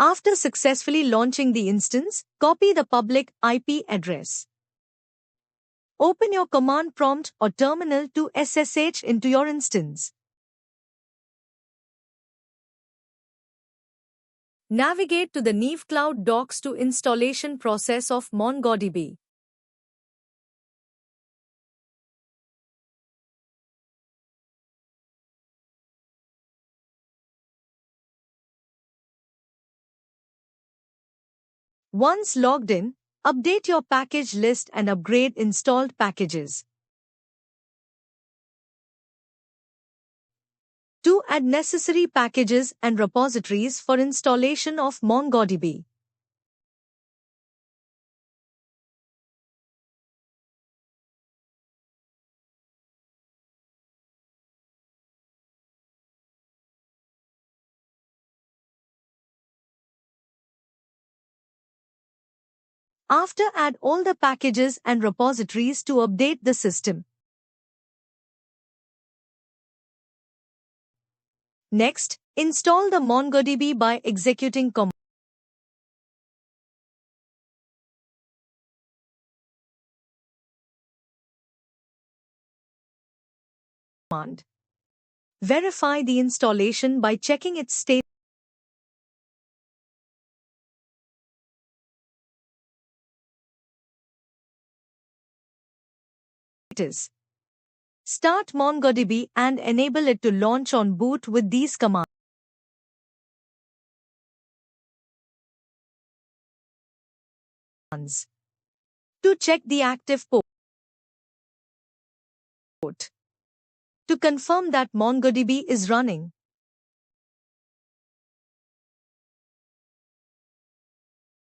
After successfully launching the instance, copy the public IP address. Open your command prompt or terminal to SSH into your instance. Navigate to the NeevCloud docs to installation process of MongoDB. Once logged in, update your package list and upgrade installed packages. To add necessary packages and repositories for installation of MongoDB. After, add all the packages and repositories to update the system. Next, install the MongoDB by executing command. Verify the installation by checking its status. Start MongoDB and enable it to launch on boot with these commands. To check the active port. To confirm that MongoDB is running.